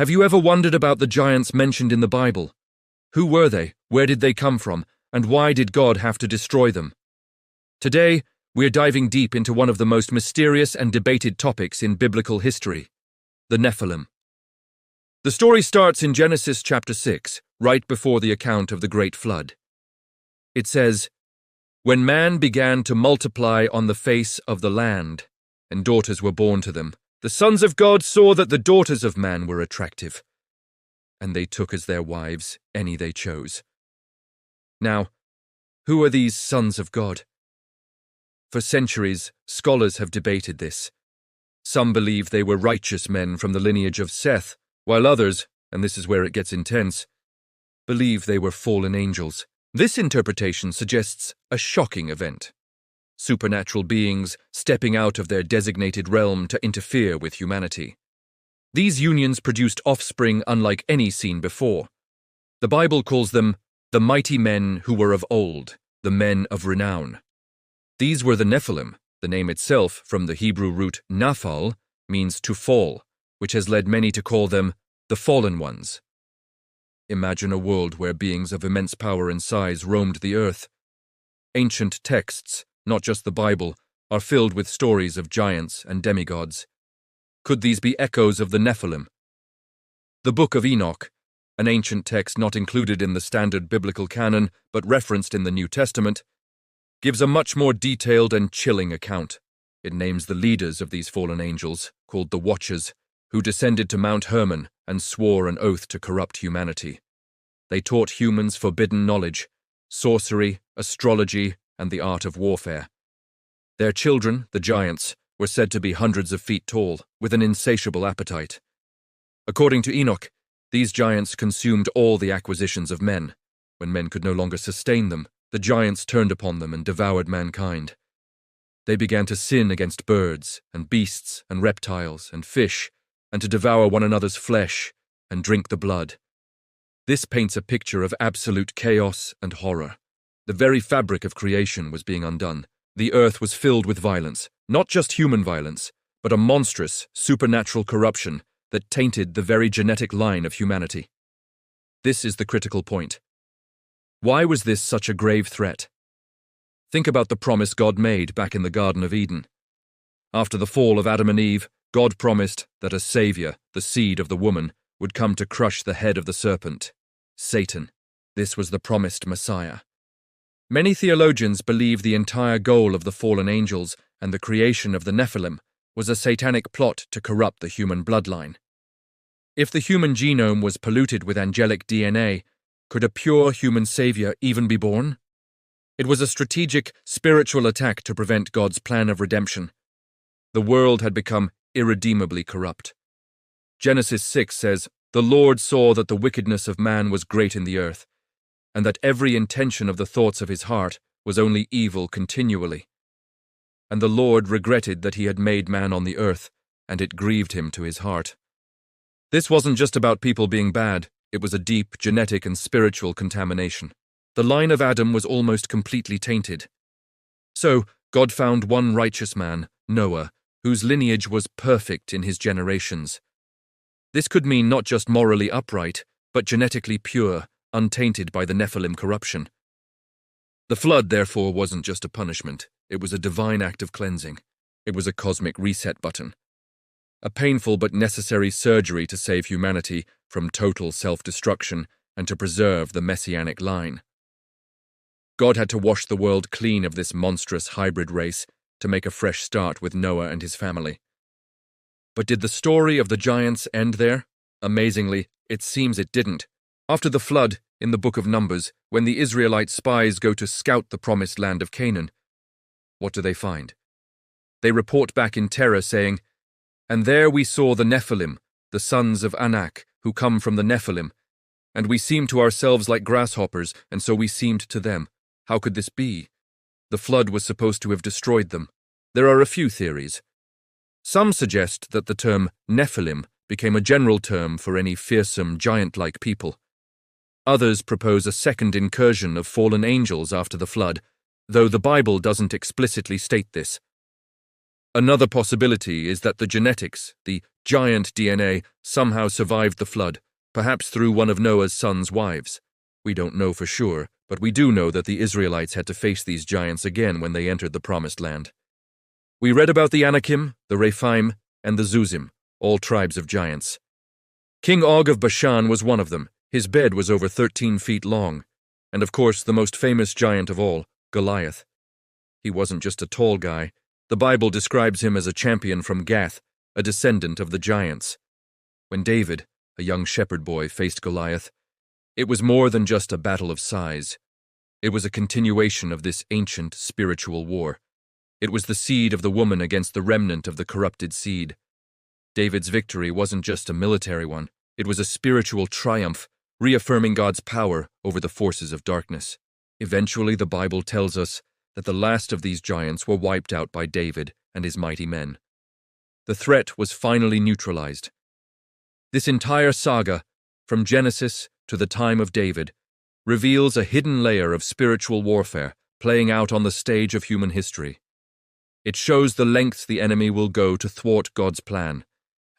Have you ever wondered about the giants mentioned in the Bible? Who were they, where did they come from, and why did God have to destroy them? Today, we're diving deep into one of the most mysterious and debated topics in biblical history, the Nephilim. The story starts in Genesis chapter 6, right before the account of the Great Flood. It says, "When man began to multiply on the face of the land, and daughters were born to them, the sons of God saw that the daughters of man were attractive, and they took as their wives any they chose." Now, who are these sons of God? For centuries, scholars have debated this. Some believe they were righteous men from the lineage of Seth, while others, and this is where it gets intense, believe they were fallen angels. This interpretation suggests a shocking event: supernatural beings stepping out of their designated realm to interfere with humanity. These unions produced offspring unlike any seen before. The Bible calls them the mighty men who were of old, the men of renown. These were the Nephilim. The name itself, from the Hebrew root naphal, means to fall, which has led many to call them the fallen ones. Imagine a world where beings of immense power and size roamed the earth. Ancient texts, not just the Bible, are filled with stories of giants and demigods. Could these be echoes of the Nephilim? The Book of Enoch, an ancient text not included in the standard biblical canon but referenced in the New Testament, gives a much more detailed and chilling account. It names the leaders of these fallen angels, called the Watchers, who descended to Mount Hermon and swore an oath to corrupt humanity. They taught humans forbidden knowledge, sorcery, astrology, and the art of warfare. Their children, the giants, were said to be hundreds of feet tall, with an insatiable appetite. According to Enoch, these giants consumed all the acquisitions of men. When men could no longer sustain them, the giants turned upon them and devoured mankind. They began to sin against birds and beasts and reptiles and fish, and to devour one another's flesh and drink the blood. This paints a picture of absolute chaos and horror. The very fabric of creation was being undone. The earth was filled with violence, not just human violence, but a monstrous, supernatural corruption that tainted the very genetic line of humanity. This is the critical point. Why was this such a grave threat? Think about the promise God made back in the Garden of Eden. After the fall of Adam and Eve, God promised that a savior, the seed of the woman, would come to crush the head of the serpent, Satan. This was the promised Messiah. Many theologians believe the entire goal of the fallen angels and the creation of the Nephilim was a satanic plot to corrupt the human bloodline. If the human genome was polluted with angelic DNA, could a pure human savior even be born? It was a strategic, spiritual attack to prevent God's plan of redemption. The world had become irredeemably corrupt. Genesis 6 says, "The Lord saw that the wickedness of man was great in the earth, and that every intention of the thoughts of his heart was only evil continually. And the Lord regretted that he had made man on the earth, and it grieved him to his heart." This wasn't just about people being bad. It was a deep genetic and spiritual contamination. The line of Adam was almost completely tainted. So, God found one righteous man, Noah, whose lineage was perfect in his generations. This could mean not just morally upright, but genetically pure, untainted by the Nephilim corruption. The flood, therefore, wasn't just a punishment. It was a divine act of cleansing. It was a cosmic reset button. A painful but necessary surgery to save humanity from total self-destruction and to preserve the messianic line. God had to wash the world clean of this monstrous hybrid race to make a fresh start with Noah and his family. But did the story of the giants end there? Amazingly, it seems it didn't. After the flood, in the book of Numbers, when the Israelite spies go to scout the promised land of Canaan, what do they find? They report back in terror saying, "And there we saw the Nephilim, the sons of Anak, who come from the Nephilim. And we seemed to ourselves like grasshoppers, and so we seemed to them. How could this be? The flood was supposed to have destroyed them." There are a few theories. Some suggest that the term Nephilim became a general term for any fearsome, giant-like people. Others propose a second incursion of fallen angels after the flood, though the Bible doesn't explicitly state this. Another possibility is that the genetics, the giant DNA, somehow survived the flood, perhaps through one of Noah's son's wives. We don't know for sure, but we do know that the Israelites had to face these giants again when they entered the Promised Land. We read about the Anakim, the Rephaim, and the Zuzim, all tribes of giants. King Og of Bashan was one of them. His bed was over 13 feet long. And of course, the most famous giant of all, Goliath. He wasn't just a tall guy. The Bible describes him as a champion from Gath, a descendant of the giants. When David, a young shepherd boy, faced Goliath, it was more than just a battle of size. It was a continuation of this ancient spiritual war. It was the seed of the woman against the remnant of the corrupted seed. David's victory wasn't just a military one. It was a spiritual triumph, reaffirming God's power over the forces of darkness. Eventually, the Bible tells us that the last of these giants were wiped out by David and his mighty men. The threat was finally neutralized. This entire saga, from Genesis to the time of David, reveals a hidden layer of spiritual warfare playing out on the stage of human history. It shows the lengths the enemy will go to thwart God's plan,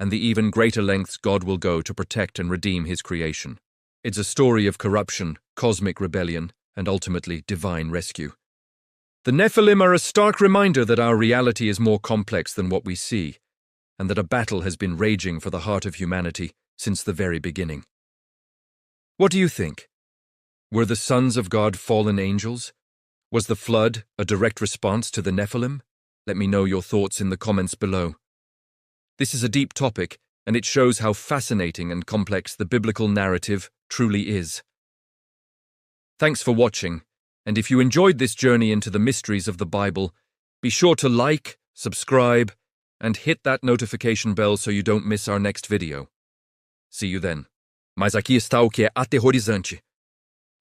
and the even greater lengths God will go to protect and redeem his creation. It's a story of corruption, cosmic rebellion, and ultimately divine rescue. The Nephilim are a stark reminder that our reality is more complex than what we see, and that a battle has been raging for the heart of humanity since the very beginning. What do you think? Were the sons of God fallen angels? Was the flood a direct response to the Nephilim? Let me know your thoughts in the comments below. This is a deep topic, and it shows how fascinating and complex the biblical narrative truly is. Thanks for watching, and if you enjoyed this journey into the mysteries of the Bible, be sure to like, subscribe, and hit that notification bell so you don't miss our next video. See you then. Mas aqui está o que é aterrorizante.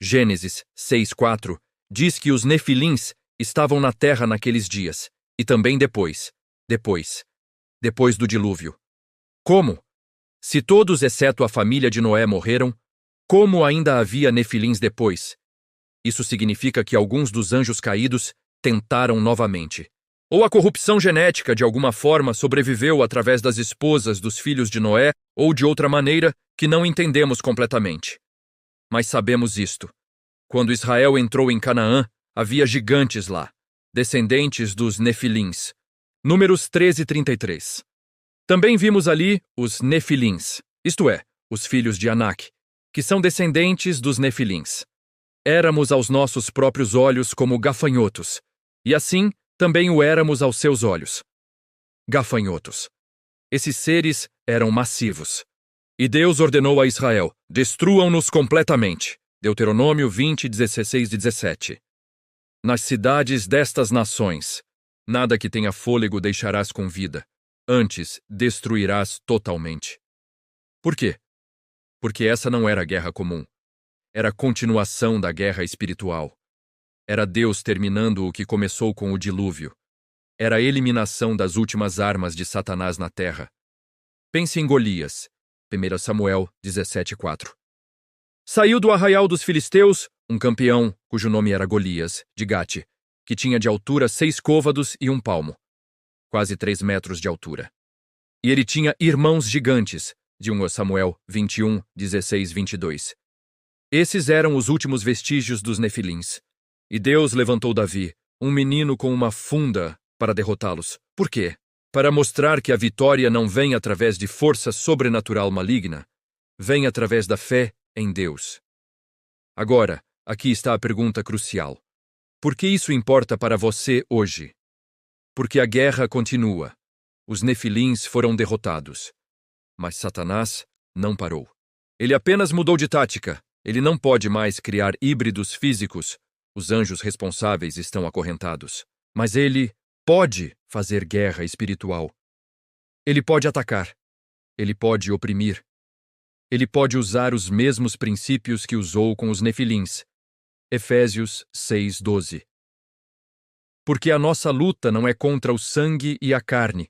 Gênesis 6:4 diz que os Nefilins estavam na terra naqueles dias, e também depois do dilúvio. Como? Se todos exceto a família de Noé morreram, como ainda havia Nefilins depois? Isso significa que alguns dos anjos caídos tentaram novamente. Ou a corrupção genética de alguma forma sobreviveu através das esposas dos filhos de Noé, ou de outra maneira que não entendemos completamente. Mas sabemos isto. Quando Israel entrou em Canaã, havia gigantes lá, descendentes dos Nefilins. Números 13:33. Também vimos ali os Nefilins, isto é, os filhos de Anak, que são descendentes dos Nefilins. Éramos aos nossos próprios olhos como gafanhotos, e assim também o éramos aos seus olhos. Gafanhotos. Esses seres eram massivos. E Deus ordenou a Israel: destruam-nos completamente. Deuteronômio 20:16-17. Nas cidades destas nações, nada que tenha fôlego deixarás com vida, antes destruirás totalmente. Por quê? Porque essa não era guerra comum. Era a continuação da guerra espiritual. Era Deus terminando o que começou com o dilúvio. Era a eliminação das últimas armas de Satanás na terra. Pense em Golias, 1 Samuel 17:4. Saiu do arraial dos filisteus um campeão, cujo nome era Golias, de Gate, que tinha de altura 6 côvados e 1 palmo, quase 3 metros de altura. E ele tinha irmãos gigantes, de 1 Samuel 21:16-22. Esses eram os últimos vestígios dos Nefilins. E Deus levantou Davi, um menino com uma funda, para derrotá-los. Por quê? Para mostrar que a vitória não vem através de força sobrenatural maligna, vem através da fé em Deus. Agora, aqui está a pergunta crucial. Por que isso importa para você hoje? Porque a guerra continua. Os Nefilins foram derrotados. Mas Satanás não parou. Ele apenas mudou de tática. Ele não pode mais criar híbridos físicos. Os anjos responsáveis estão acorrentados. Mas ele pode fazer guerra espiritual. Ele pode atacar. Ele pode oprimir. Ele pode usar os mesmos princípios que usou com os Nefilins. Efésios 6:12. Porque a nossa luta não é contra o sangue e a carne,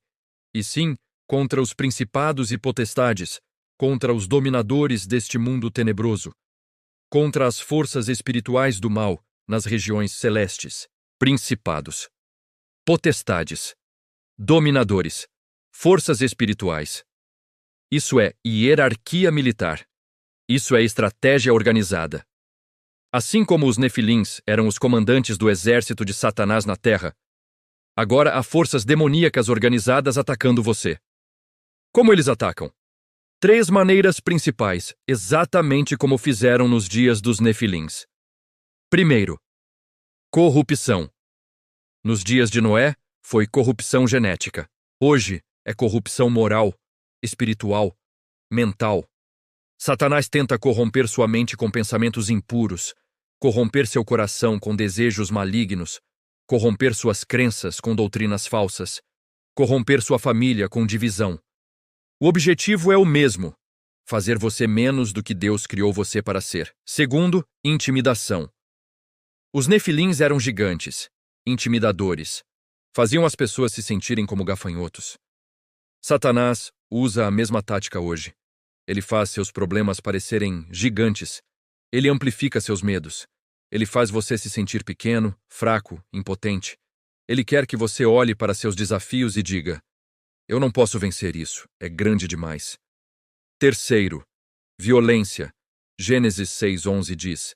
e sim contra os principados e potestades, contra os dominadores deste mundo tenebroso, contra as forças espirituais do mal nas regiões celestes, principados, potestades, dominadores, forças espirituais. Isso é hierarquia militar. Isso é estratégia organizada. Assim como os Nefilins eram os comandantes do exército de Satanás na Terra, agora há forças demoníacas organizadas atacando você. Como eles atacam? 3 maneiras principais, exatamente como fizeram nos dias dos Nefilins. Primeiro, corrupção. Nos dias de Noé, foi corrupção genética. Hoje, é corrupção moral, espiritual, mental. Satanás tenta corromper sua mente com pensamentos impuros, corromper seu coração com desejos malignos, corromper suas crenças com doutrinas falsas, corromper sua família com divisão. O objetivo é o mesmo: fazer você menos do que Deus criou você para ser. Segundo, intimidação. Os Nefilins eram gigantes, intimidadores, faziam as pessoas se sentirem como gafanhotos. Satanás usa a mesma tática hoje. Ele faz seus problemas parecerem gigantes. Ele amplifica seus medos. Ele faz você se sentir pequeno, fraco, impotente. Ele quer que você olhe para seus desafios e diga: eu não posso vencer isso, é grande demais. Terceiro, violência. Gênesis 6:11 diz: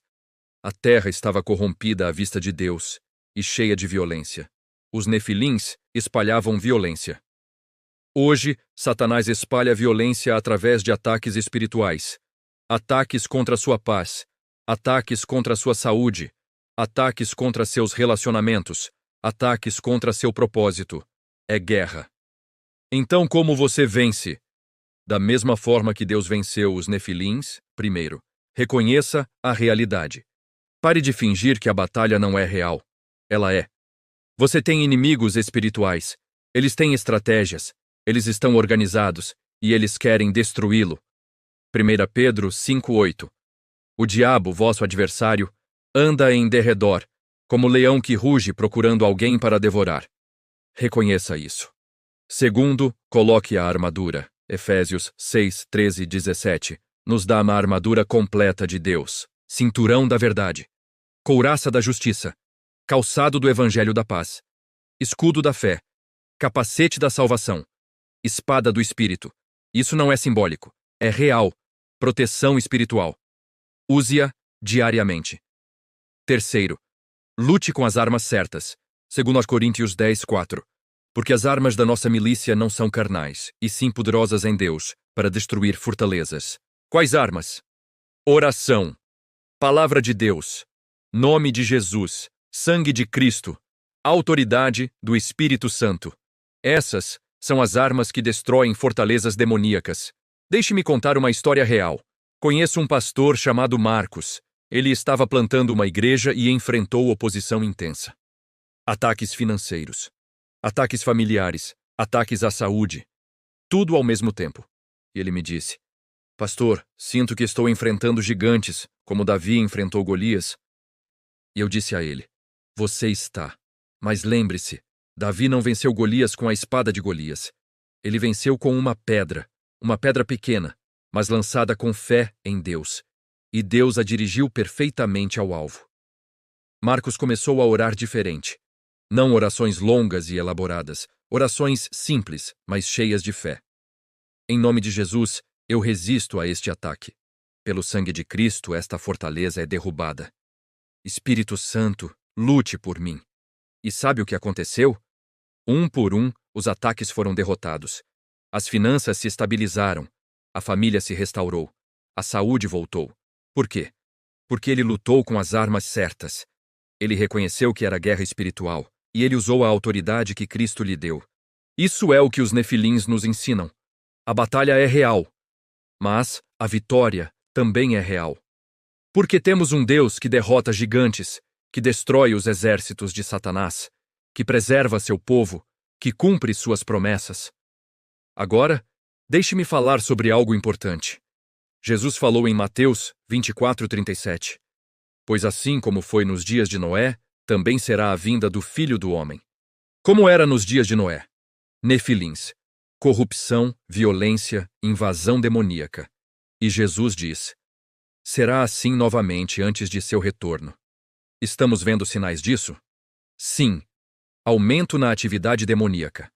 a terra estava corrompida à vista de Deus e cheia de violência. Os Nefilins espalhavam violência. Hoje, Satanás espalha violência através de ataques espirituais. Ataques contra sua paz, ataques contra sua saúde, ataques contra seus relacionamentos, ataques contra seu propósito. É guerra. Então, como você vence? Da mesma forma que Deus venceu os Nefilins, primeiro, reconheça a realidade. Pare de fingir que a batalha não é real. Ela é. Você tem inimigos espirituais. Eles têm estratégias. Eles estão organizados e eles querem destruí-lo. 1 Pedro 5:8. O diabo, vosso adversário, anda em derredor, como leão que ruge procurando alguém para devorar. Reconheça isso. Segundo, coloque a armadura. Efésios 6:13-17 nos dá uma armadura completa de Deus. Cinturão da verdade, couraça da justiça, calçado do evangelho da paz, escudo da fé, capacete da salvação, espada do Espírito. Isso não é simbólico, é real. Proteção espiritual. Use-a diariamente. Terceiro, lute com as armas certas. 2 Coríntios 10:4. Porque as armas da nossa milícia não são carnais, e sim poderosas em Deus, para destruir fortalezas. Quais armas? Oração. Palavra de Deus. Nome de Jesus. Sangue de Cristo. Autoridade do Espírito Santo. Essas são as armas que destroem fortalezas demoníacas. Deixe-me contar uma história real. Conheço um pastor chamado Marcos. Ele estava plantando uma igreja e enfrentou oposição intensa. Ataques financeiros, ataques familiares, ataques à saúde. Tudo ao mesmo tempo. E ele me disse: pastor, sinto que estou enfrentando gigantes, como Davi enfrentou Golias. E eu disse a ele: você está. Mas lembre-se, Davi não venceu Golias com a espada de Golias. Ele venceu com uma pedra pequena, mas lançada com fé em Deus. E Deus a dirigiu perfeitamente ao alvo. Marcos começou a orar diferente. Não orações longas e elaboradas, orações simples, mas cheias de fé. Em nome de Jesus, eu resisto a este ataque. Pelo sangue de Cristo, esta fortaleza é derrubada. Espírito Santo, lute por mim. E sabe o que aconteceu? Um por um, os ataques foram derrotados. As finanças se estabilizaram. A família se restaurou. A saúde voltou. Por quê? Porque ele lutou com as armas certas. Ele reconheceu que era guerra espiritual, e ele usou a autoridade que Cristo lhe deu. Isso é o que os Nefilins nos ensinam. A batalha é real, mas a vitória também é real. Porque temos um Deus que derrota gigantes, que destrói os exércitos de Satanás, que preserva seu povo, que cumpre suas promessas. Agora, deixe-me falar sobre algo importante. Jesus falou em Mateus 24:37. Pois assim como foi nos dias de Noé, também será a vinda do Filho do Homem. Como era nos dias de Noé? Nefilins, corrupção, violência, invasão demoníaca. E Jesus diz: será assim novamente antes de seu retorno. Estamos vendo sinais disso? Sim. Aumento na atividade demoníaca.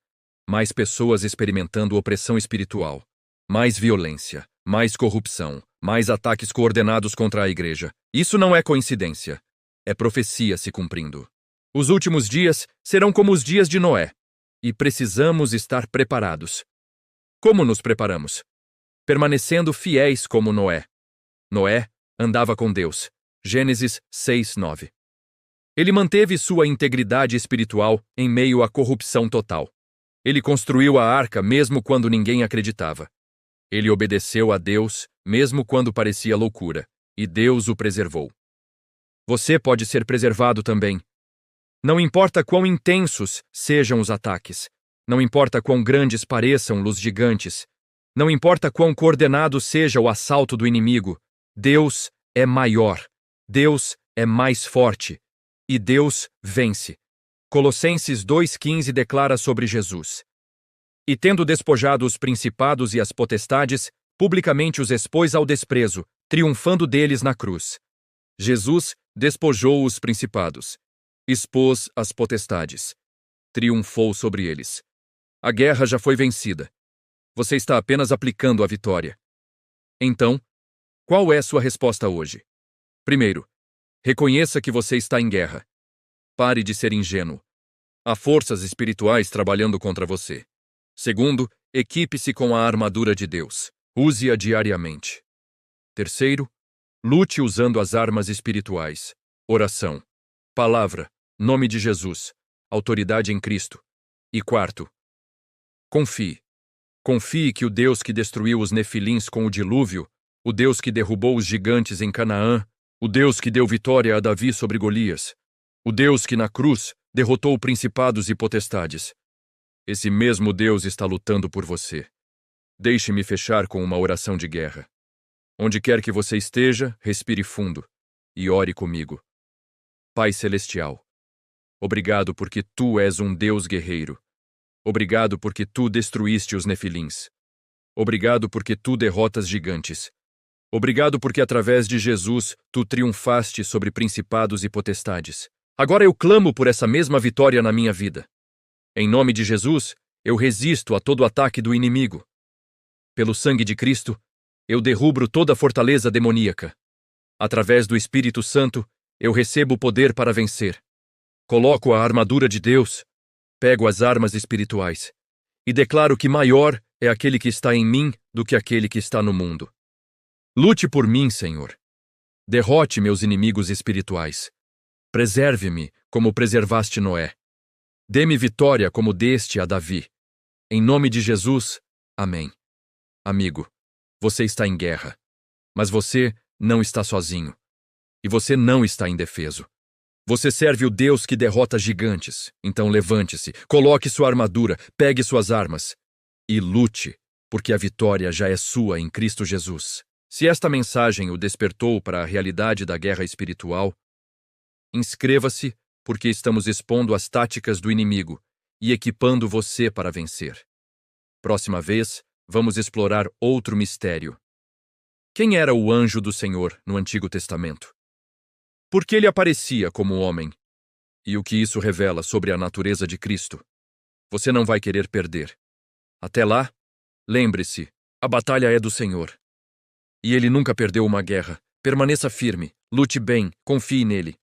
mais pessoas experimentando opressão espiritual, mais violência, mais corrupção, mais ataques coordenados contra a igreja. Isso não é coincidência. É profecia se cumprindo. Os últimos dias serão como os dias de Noé, e precisamos estar preparados. Como nos preparamos? Permanecendo fiéis como Noé. Noé andava com Deus. Gênesis 6:9. Ele manteve sua integridade espiritual em meio à corrupção total. Ele construiu a arca mesmo quando ninguém acreditava. Ele obedeceu a Deus mesmo quando parecia loucura, e Deus o preservou. Você pode ser preservado também. Não importa quão intensos sejam os ataques, não importa quão grandes pareçam os gigantes, não importa quão coordenado seja o assalto do inimigo, Deus é maior, Deus é mais forte, e Deus vence. Colossenses 2,15 declara sobre Jesus: E tendo despojado os principados e as potestades, publicamente os expôs ao desprezo, triunfando deles na cruz. Jesus despojou os principados, expôs as potestades, triunfou sobre eles. A guerra já foi vencida. Você está apenas aplicando a vitória. Então, qual é sua resposta hoje? Primeiro, reconheça que você está em guerra. Pare de ser ingênuo. Há forças espirituais trabalhando contra você. Segundo, equipe-se com a armadura de Deus. Use-a diariamente. Terceiro, lute usando as armas espirituais. Oração, palavra, nome de Jesus, autoridade em Cristo. E quarto, confie. Confie que o Deus que destruiu os nefilins com o dilúvio, o Deus que derrubou os gigantes em Canaã, o Deus que deu vitória a Davi sobre Golias, o Deus que na cruz derrotou principados e potestades. Esse mesmo Deus está lutando por você. Deixe-me fechar com uma oração de guerra. Onde quer que você esteja, respire fundo e ore comigo. Pai Celestial, obrigado porque Tu és um Deus guerreiro. Obrigado porque Tu destruíste os nefilins. Obrigado porque Tu derrotas gigantes. Obrigado porque através de Jesus Tu triunfaste sobre principados e potestades. Agora eu clamo por essa mesma vitória na minha vida. Em nome de Jesus, eu resisto a todo ataque do inimigo. Pelo sangue de Cristo, eu derrubro toda fortaleza demoníaca. Através do Espírito Santo, eu recebo o poder para vencer. Coloco a armadura de Deus, pego as armas espirituais e declaro que maior é aquele que está em mim do que aquele que está no mundo. Lute por mim, Senhor. Derrote meus inimigos espirituais. Preserve-me como preservaste Noé. Dê-me vitória como deste a Davi. Em nome de Jesus, amém. Amigo, você está em guerra, mas você não está sozinho. E você não está indefeso. Você serve o Deus que derrota gigantes. Então levante-se, coloque sua armadura, pegue suas armas e lute, porque a vitória já é sua em Cristo Jesus. Se esta mensagem o despertou para a realidade da guerra espiritual, inscreva-se, porque estamos expondo as táticas do inimigo e equipando você para vencer. Próxima vez, vamos explorar outro mistério. Quem era o anjo do Senhor no Antigo Testamento? Por que ele aparecia como homem? E o que isso revela sobre a natureza de Cristo? Você não vai querer perder. Até lá, lembre-se, a batalha é do Senhor. E ele nunca perdeu uma guerra. Permaneça firme, lute bem, confie nele.